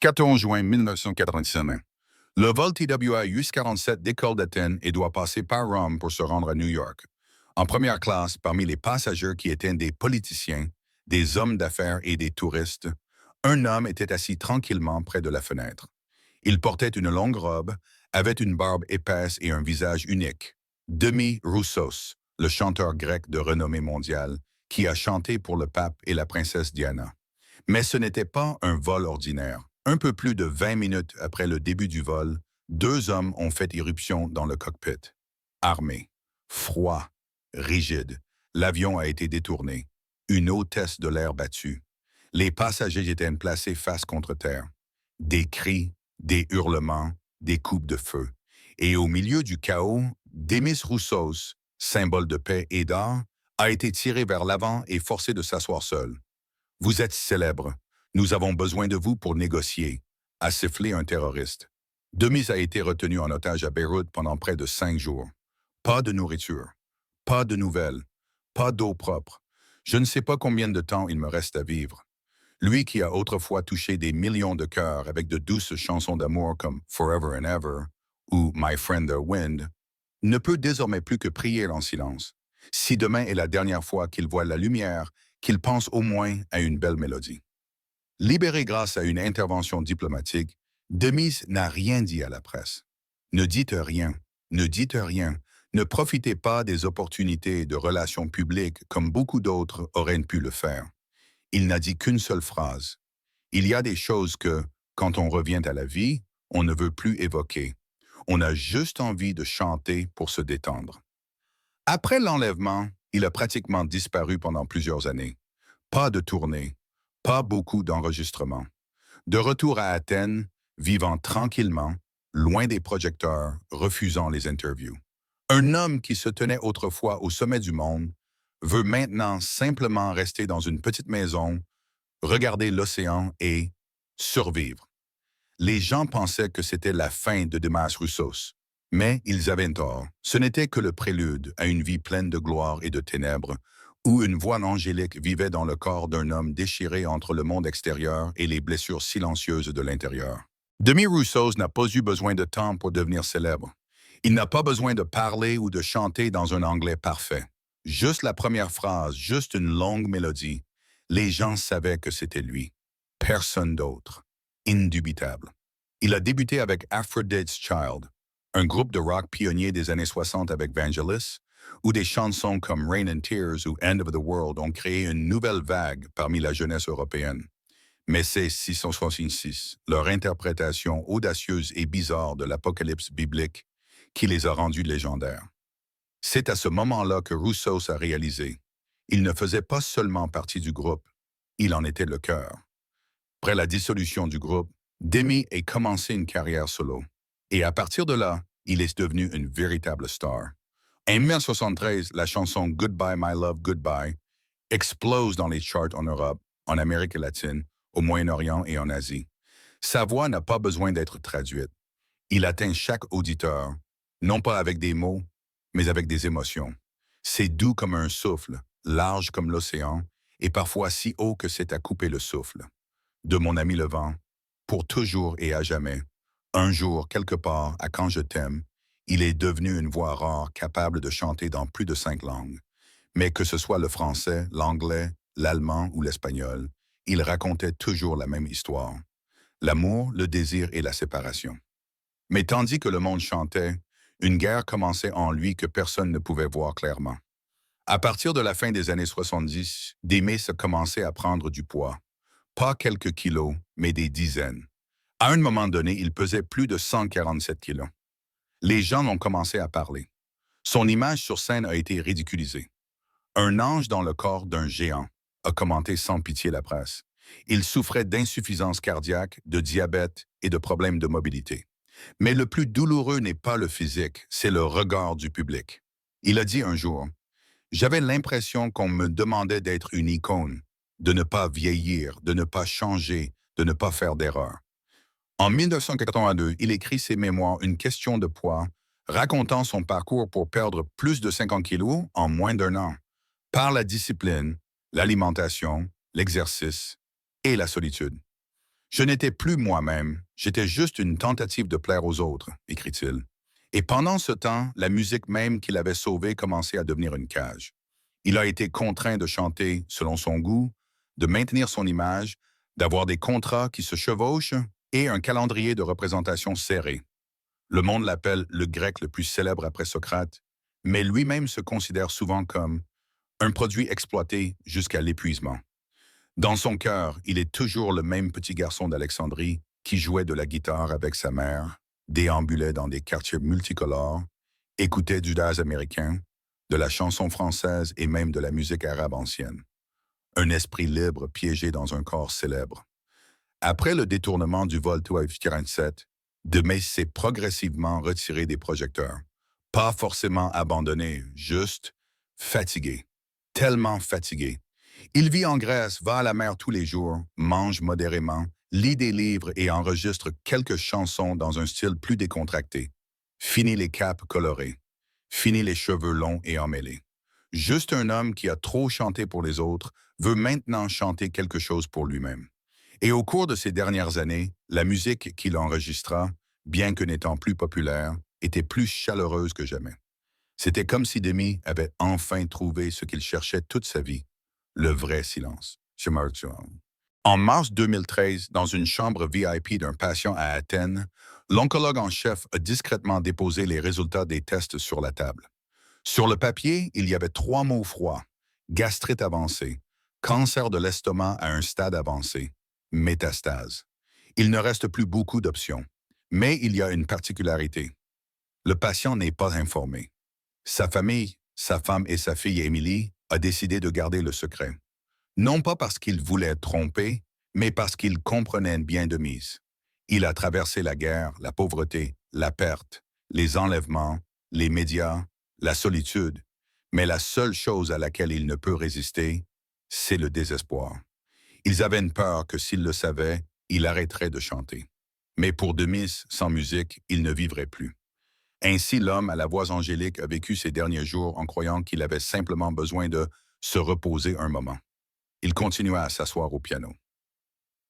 14 juin 1999. Le vol TWA US-47 décolle d'Athènes et doit passer par Rome pour se rendre à New York. En première classe, parmi les passagers qui étaient des politiciens, des hommes d'affaires et des touristes, un homme était assis tranquillement près de la fenêtre. Il portait une longue robe, avait une barbe épaisse et un visage unique. Demis Roussos, le chanteur grec de renommée mondiale, qui a chanté pour le pape et la princesse Diana. Mais ce n'était pas un vol ordinaire. Un peu plus de 20 minutes après le début du vol, deux hommes ont fait irruption dans le cockpit. Armés, froids, rigides, l'avion a été détourné. Une hôtesse de l'air battue. Les passagers étaient placés face contre terre. Des cris, des hurlements, des coupes de feu. Et au milieu du chaos, Demis Roussos, symbole de paix et d'art, a été tiré vers l'avant et forcé de s'asseoir seul. Vous êtes célèbre. Nous avons besoin de vous pour négocier, a sifflé un terroriste. Demis a été retenu en otage à Beyrouth pendant près de 5 jours. Pas de nourriture, pas de nouvelles, pas d'eau propre. Je ne sais pas combien de temps il me reste à vivre. Lui qui a autrefois touché des millions de cœurs avec de douces chansons d'amour comme Forever and Ever ou My Friend the Wind, ne peut désormais plus que prier en silence. Si demain est la dernière fois qu'il voit la lumière, qu'il pense au moins à une belle mélodie. Libéré grâce à une intervention diplomatique, Demis n'a rien dit à la presse. Ne dites rien, ne dites rien, ne profitez pas des opportunités de relations publiques comme beaucoup d'autres auraient pu le faire. Il n'a dit qu'une seule phrase. Il y a des choses que, quand on revient à la vie, on ne veut plus évoquer. On a juste envie de chanter pour se détendre. Après l'enlèvement, il a pratiquement disparu pendant plusieurs années. Pas de tournée, pas beaucoup d'enregistrements. De retour à Athènes, vivant tranquillement, loin des projecteurs, refusant les interviews. Un homme qui se tenait autrefois au sommet du monde veut maintenant simplement rester dans une petite maison, regarder l'océan et survivre. Les gens pensaient que c'était la fin de Demis Roussos, mais ils avaient tort. Ce n'était que le prélude à une vie pleine de gloire et de ténèbres, où une voix angélique vivait dans le corps d'un homme déchiré entre le monde extérieur et les blessures silencieuses de l'intérieur. Demis Roussos n'a pas eu besoin de temps pour devenir célèbre. Il n'a pas besoin de parler ou de chanter dans un anglais parfait. Juste la première phrase, juste une longue mélodie. Les gens savaient que c'était lui. Personne d'autre. Indubitable. Il a débuté avec Aphrodite's Child, un groupe de rock pionnier des années 60 avec Vangelis, où des chansons comme Rain and Tears ou End of the World ont créé une nouvelle vague parmi la jeunesse européenne. Mais c'est 666, leur interprétation audacieuse et bizarre de l'Apocalypse biblique, qui les a rendus légendaires. C'est à ce moment-là que Roussos a réalisé. Il ne faisait pas seulement partie du groupe, il en était le cœur. Après la dissolution du groupe, Demis a commencé une carrière solo. Et à partir de là, il est devenu une véritable star. En 1973, la chanson Goodbye My Love Goodbye explose dans les charts en Europe, en Amérique latine, au Moyen-Orient et en Asie. Sa voix n'a pas besoin d'être traduite. Il atteint chaque auditeur, non pas avec des mots, mais avec des émotions. C'est doux comme un souffle, large comme l'océan, et parfois si haut que c'est à couper le souffle. De mon ami le vent, pour toujours et à jamais, un jour, quelque part, à Quand je t'aime, il est devenu une voix rare capable de chanter dans plus de 5 langues. Mais que ce soit le français, l'anglais, l'allemand ou l'espagnol, il racontait toujours la même histoire. L'amour, le désir et la séparation. Mais tandis que le monde chantait, une guerre commençait en lui que personne ne pouvait voir clairement. À partir de la fin des années 70, Demis a commencé à prendre du poids. Pas quelques kilos, mais des dizaines. À un moment donné, il pesait plus de 147 kilos. Les gens ont commencé à parler. Son image sur scène a été ridiculisée. Un ange dans le corps d'un géant, a commenté sans pitié la presse. Il souffrait d'insuffisance cardiaque, de diabète et de problèmes de mobilité. Mais le plus douloureux n'est pas le physique, c'est le regard du public. Il a dit un jour, « J'avais l'impression qu'on me demandait d'être une icône, de ne pas vieillir, de ne pas changer, de ne pas faire d'erreur. » En 1982, il écrit ses mémoires Une question de poids, racontant son parcours pour perdre plus de 50 kilos en moins d'un an, par la discipline, l'alimentation, l'exercice et la solitude. Je n'étais plus moi-même, j'étais juste une tentative de plaire aux autres, écrit-il. Et pendant ce temps, la musique même qu'il avait sauvée commençait à devenir une cage. Il a été contraint de chanter selon son goût, de maintenir son image, d'avoir des contrats qui se chevauchent et un calendrier de représentation serré. Le monde l'appelle le grec le plus célèbre après Socrate, mais lui-même se considère souvent comme un produit exploité jusqu'à l'épuisement. Dans son cœur, il est toujours le même petit garçon d'Alexandrie qui jouait de la guitare avec sa mère, déambulait dans des quartiers multicolores, écoutait du jazz américain, de la chanson française et même de la musique arabe ancienne. Un esprit libre piégé dans un corps célèbre. Après le détournement du vol TUI-47, Demis s'est progressivement retiré des projecteurs. Pas forcément abandonné, juste fatigué. Tellement fatigué. Il vit en Grèce, va à la mer tous les jours, mange modérément, lit des livres et enregistre quelques chansons dans un style plus décontracté. Fini les capes colorées. Fini les cheveux longs et emmêlés. Juste un homme qui a trop chanté pour les autres veut maintenant chanter quelque chose pour lui-même. Et au cours de ces dernières années, la musique qu'il enregistra, bien que n'étant plus populaire, était plus chaleureuse que jamais. C'était comme si Demi avait enfin trouvé ce qu'il cherchait toute sa vie, le vrai silence. En mars 2013, dans une chambre VIP d'un patient à Athènes, l'oncologue en chef a discrètement déposé les résultats des tests sur la table. Sur le papier, il y avait 3 mots froids: gastrite avancée, cancer de l'estomac à un stade avancé, métastase. Il ne reste plus beaucoup d'options. Mais il y a une particularité. Le patient n'est pas informé. Sa famille, sa femme et sa fille Émilie, a décidé de garder le secret. Non pas parce qu'il voulait tromper, mais parce qu'il comprenait bien de mise. Il a traversé la guerre, la pauvreté, la perte, les enlèvements, les médias, la solitude. Mais la seule chose à laquelle il ne peut résister, c'est le désespoir. Ils avaient une peur que s'il le savait, il arrêterait de chanter. Mais pour Demis, sans musique, il ne vivrait plus. Ainsi, l'homme à la voix angélique a vécu ses derniers jours en croyant qu'il avait simplement besoin de se reposer un moment. Il continua à s'asseoir au piano.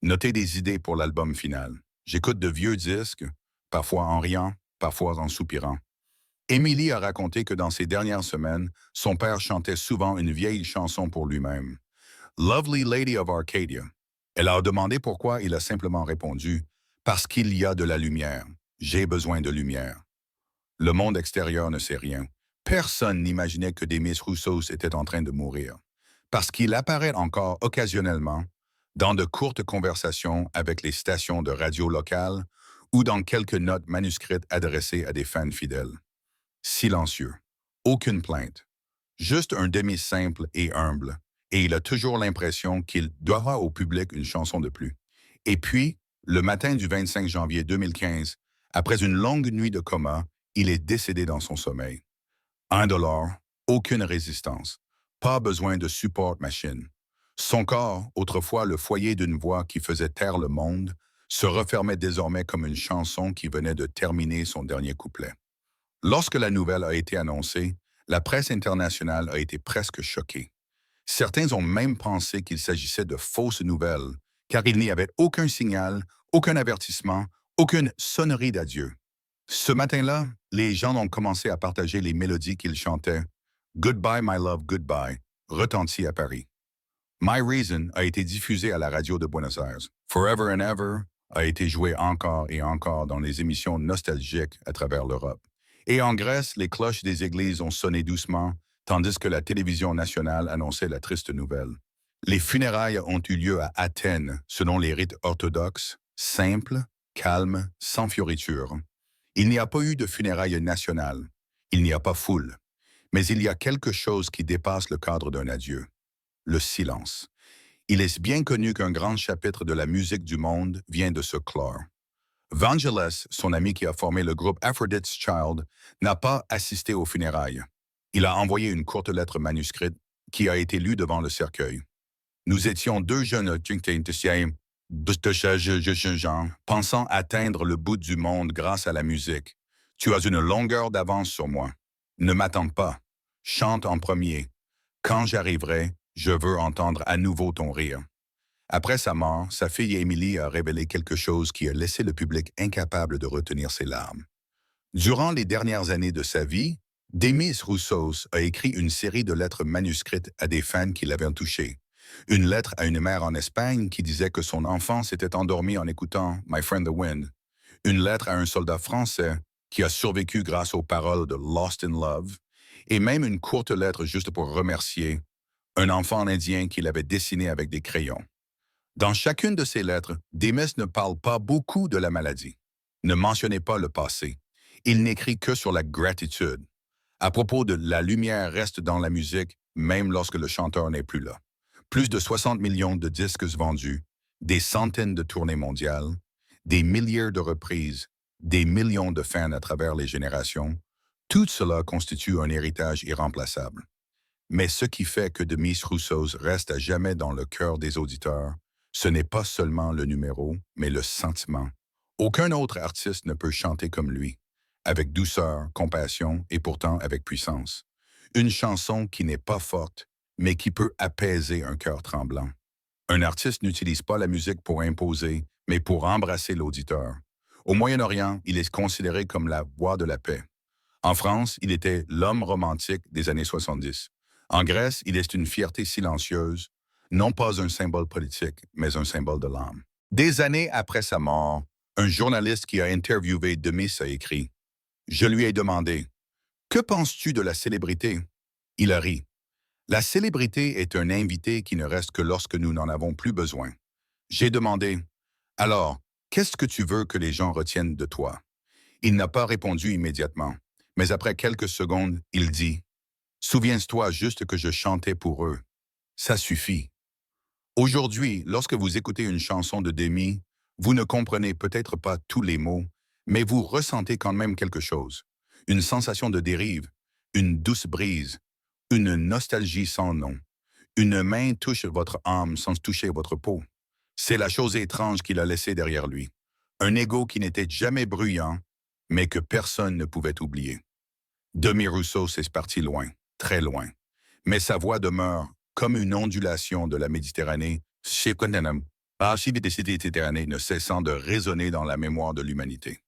Noter des idées pour l'album final. J'écoute de vieux disques, parfois en riant, parfois en soupirant. Émilie a raconté que dans ces dernières semaines, son père chantait souvent une vieille chanson pour lui-même. Lovely Lady of Arcadia. Elle a demandé pourquoi, il a simplement répondu « Parce qu'il y a de la lumière. J'ai besoin de lumière. » Le monde extérieur ne sait rien. Personne n'imaginait que Demis Roussos était en train de mourir. Parce qu'il apparaît encore occasionnellement dans de courtes conversations avec les stations de radio locales ou dans quelques notes manuscrites adressées à des fans fidèles. Silencieux. Aucune plainte. Juste un Demis simple et humble. Et il a toujours l'impression qu'il doit au public une chanson de plus. Et puis, le matin du 25 janvier 2015, après une longue nuit de coma, il est décédé dans son sommeil. Indolore, aucune résistance, pas besoin de support machine. Son corps, autrefois le foyer d'une voix qui faisait taire le monde, se refermait désormais comme une chanson qui venait de terminer son dernier couplet. Lorsque la nouvelle a été annoncée, la presse internationale a été presque choquée. Certains ont même pensé qu'il s'agissait de fausses nouvelles, car il n'y avait aucun signal, aucun avertissement, aucune sonnerie d'adieu. Ce matin-là, les gens ont commencé à partager les mélodies qu'il chantait. Goodbye, my love, goodbye, retentit à Paris. My Reason a été diffusé à la radio de Buenos Aires. Forever and Ever a été joué encore et encore dans les émissions nostalgiques à travers l'Europe. Et en Grèce, les cloches des églises ont sonné doucement, tandis que la télévision nationale annonçait la triste nouvelle. Les funérailles ont eu lieu à Athènes, selon les rites orthodoxes, simples, calmes, sans fioritures. Il n'y a pas eu de funérailles nationales. Il n'y a pas foule. Mais il y a quelque chose qui dépasse le cadre d'un adieu. Le silence. Il est bien connu qu'un grand chapitre de la musique du monde vient de se clore. Vangelis, son ami qui a formé le groupe Aphrodite's Child, n'a pas assisté aux funérailles. Il a envoyé une courte lettre manuscrite qui a été lue devant le cercueil. Nous étions 2 jeunes pensant atteindre le bout du monde grâce à la musique. Tu as une longueur d'avance sur moi. Ne m'attends pas. Chante en premier. Quand j'arriverai, je veux entendre à nouveau ton rire. Après sa mort, sa fille Émilie a révélé quelque chose qui a laissé le public incapable de retenir ses larmes. Durant les dernières années de sa vie, Demis Roussos a écrit une série de lettres manuscrites à des fans qui l'avaient touché. Une lettre à une mère en Espagne qui disait que son enfant s'était endormi en écoutant My Friend the Wind. Une lettre à un soldat français qui a survécu grâce aux paroles de Lost in Love. Et même une courte lettre juste pour remercier un enfant indien qu'il avait dessiné avec des crayons. Dans chacune de ces lettres, Demis ne parle pas beaucoup de la maladie, ne mentionnait pas le passé. Il n'écrit que sur la gratitude. À propos de la lumière reste dans la musique, même lorsque le chanteur n'est plus là. Plus de 60 millions de disques vendus, des centaines de tournées mondiales, des milliers de reprises, des millions de fans à travers les générations, tout cela constitue un héritage irremplaçable. Mais ce qui fait que Demis Roussos reste à jamais dans le cœur des auditeurs, ce n'est pas seulement le numéro, mais le sentiment. Aucun autre artiste ne peut chanter comme lui, avec douceur, compassion et pourtant avec puissance. Une chanson qui n'est pas forte, mais qui peut apaiser un cœur tremblant. Un artiste n'utilise pas la musique pour imposer, mais pour embrasser l'auditeur. Au Moyen-Orient, il est considéré comme la voix de la paix. En France, il était l'homme romantique des années 70. En Grèce, il est une fierté silencieuse, non pas un symbole politique, mais un symbole de l'âme. Des années après sa mort, un journaliste qui a interviewé Demis a écrit « Je lui ai demandé, que penses-tu de la célébrité ?» Il a ri. La célébrité est un invité qui ne reste que lorsque nous n'en avons plus besoin. J'ai demandé « Alors, qu'est-ce que tu veux que les gens retiennent de toi ?» Il n'a pas répondu immédiatement, mais après quelques secondes, il dit « Souviens-toi juste que je chantais pour eux. Ça suffit. » Aujourd'hui, lorsque vous écoutez une chanson de Demi, vous ne comprenez peut-être pas tous les mots, mais vous ressentez quand même quelque chose. Une sensation de dérive, une douce brise, une nostalgie sans nom. Une main touche votre âme sans toucher votre peau. C'est la chose étrange qu'il a laissée derrière lui. Un ego qui n'était jamais bruyant, mais que personne ne pouvait oublier. Demis Roussos est parti loin, très loin. Mais sa voix demeure comme une ondulation de la Méditerranée, ne cessant de résonner dans la mémoire de l'humanité.